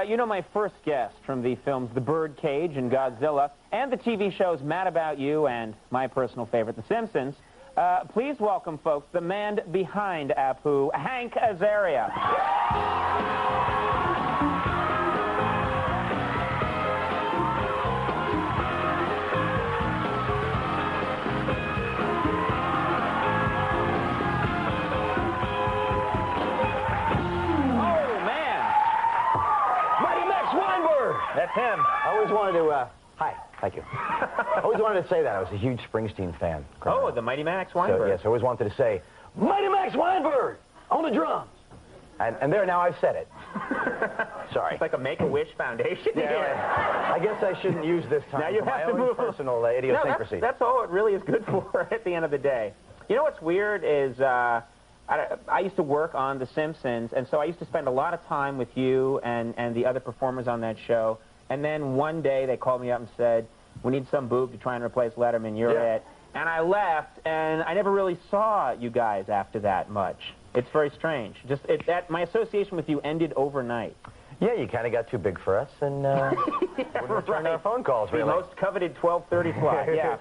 you know my first guest from the films The Birdcage and Godzilla, and the TV shows Mad About You and my personal favorite, The Simpsons. Please welcome, folks, the man behind Apu, Hank Azaria. That's him. I always wanted to, hi, thank you. I always wanted to say that. I was a huge Springsteen fan. Oh, the Mighty Max Weinberg. So, yes, I always wanted to say, Mighty Max Weinberg on the drums. And there, now I've said it. Sorry. It's like a Make-A-Wish Foundation here. I guess I shouldn't use this time now you for have my to own move. Personal idiosyncrasy. No, that's all it really is good for at the end of the day. You know what's weird is, I used to work on The Simpsons, and so I used to spend a lot of time with you and the other performers on that show. And then one day they called me up and said, we need some boob to try and replace Letterman, you're it. And I left, and I never really saw you guys after that much. It's very strange. Just my association with you ended overnight. Yeah, you kind of got too big for us, and wouldn't return our phone calls, really. The most coveted 12:30 slot, yeah.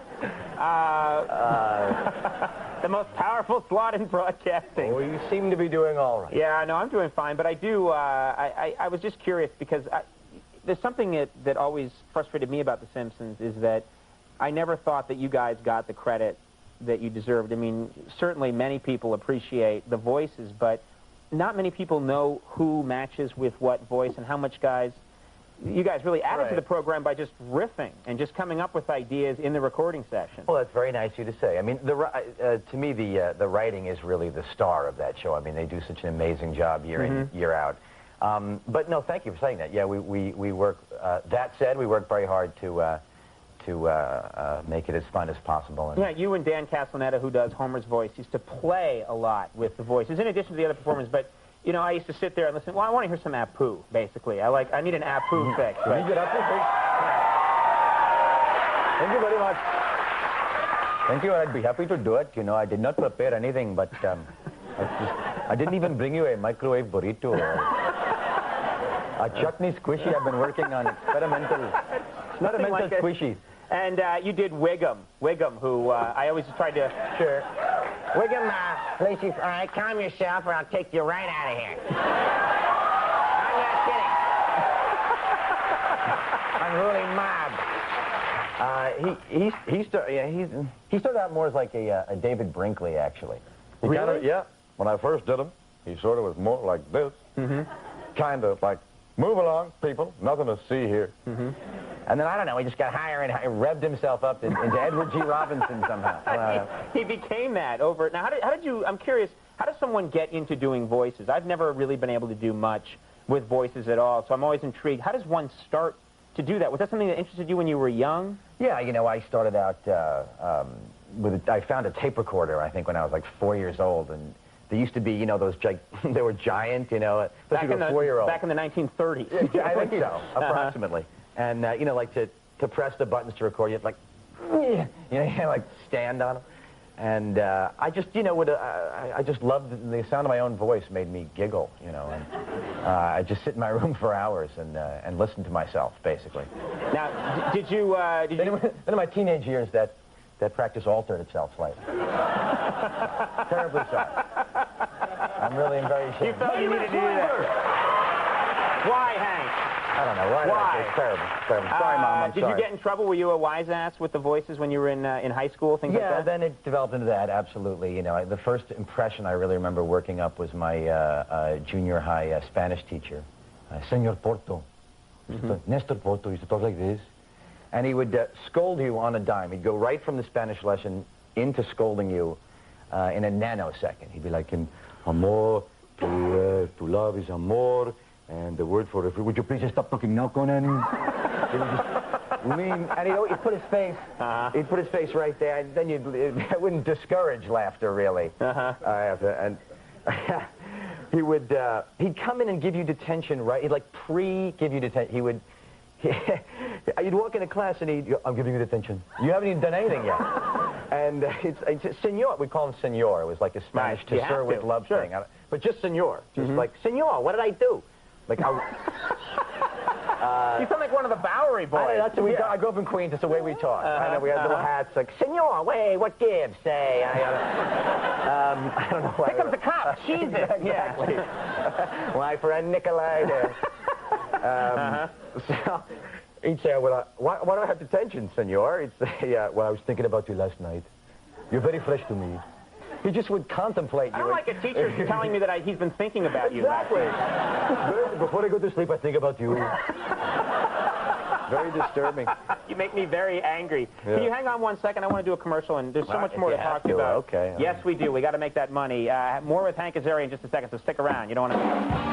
The most powerful slot in broadcasting. Well, you seem to be doing all right. Yeah, no, I'm doing fine, but I do, I was just curious because there's something that always frustrated me about The Simpsons is that I never thought that you guys got the credit that you deserved. I mean, certainly many people appreciate the voices, but not many people know who matches with what voice and how much you guys really added to the program by just riffing and just coming up with ideas in the recording session. Well, that's very nice of you to say. I mean, to me, the writing is really the star of that show. I mean, they do such an amazing job year in, year out. But no, thank you for saying that. Yeah, we work, that said, we work very hard to make it as fun as possible. And yeah, you and Dan Castellaneta, who does Homer's voice, used to play a lot with the voices, in addition to the other performers. But, you know, I used to sit there and listen. Well, I want to hear some Apu, basically. I need an Apu fix. Can you get Apu fix? Thank you very much. Thank you, I'd be happy to do it. You know, I did not prepare anything, but I didn't even bring you a microwave burrito or a chutney squishy. I've been working on experimental squishies. And you did Wiggum, who I always tried to... Sure. Wiggum, Lacey, all right, calm yourself or I'll take you right out of here. I'm not kidding. Unruly mob. He started out more as like a David Brinkley, actually. Really? Yeah. When I first did him, he sort of was more like this. Kind of like, move along, people. Nothing to see here. And then, I don't know, he just got higher and higher, revved himself up into Edward G. Robinson somehow. He became that over... Now, how did you... I'm curious, how does someone get into doing voices? I've never really been able to do much with voices at all, so I'm always intrigued. How does one start to do that? Was that something that interested you when you were young? Yeah, you know, I started out I found a tape recorder, I think, when I was like 4 years old, and there used to be, you know, those they were giant, you know, especially to a 4-year-old. Back in the 1930s. I think so, approximately. And, you know, like to press the buttons to record, you have to, like, you know, like stand on them. And I just, you know, I just loved the sound of my own voice made me giggle, you know. And I just sit in my room for hours and listen to myself, basically. Now, did you... Then in my teenage years, that practice altered itself slightly. Terribly so. I'm really very ashamed. You felt you needed to do that. Why, Hank? I don't know. Why? It's terrible. Terrible. Sorry, Mom. I'm sorry. Did you get in trouble? Were you a wise ass with the voices when you were in high school, things like that? Yeah, then it developed into that, absolutely. You know, the first impression I really remember working up was my junior high Spanish teacher, Senor Porto. Nestor Porto used to talk like this. And he would scold you on a dime. He'd go right from the Spanish lesson into scolding you in a nanosecond. He'd be like, amor, to love is amor. And the word for it, would you please just stop talking now, Conan? Lean, and he'd put his face, he'd put his face right there, and then it wouldn't discourage laughter, really. And he'd come in and give you detention, right? He'd like give you detention. You'd walk into class and I'm giving you detention. You haven't even done anything yet. And it's senor, we call him senor. It was like a Spanish to sir with love thing. But just senor. Just like, senor, what did I do? Like, You sound like one of the Bowery boys. I grew up in Queens. That's the way we talk. I know we had little hats like, Senor, wait, what gives? Say, I don't know why. Here comes the cop. Jesus. Exactly. My friend Nikolai there. So he'd say, well, why do I have detention, senor? He'd say, yeah, well, I was thinking about you last night. You're very fresh to me. He just would contemplate you. I don't like a teacher telling me that he's been thinking about you. Exactly. Before I go to sleep, I think about you. Very disturbing. You make me very angry. Yeah. Can you hang on 1 second? I want to do a commercial, and there's so much more to talk to you about. Okay. Yes, we do. We got to make that money. More with Hank Azaria in just a second, so stick around. You don't want to...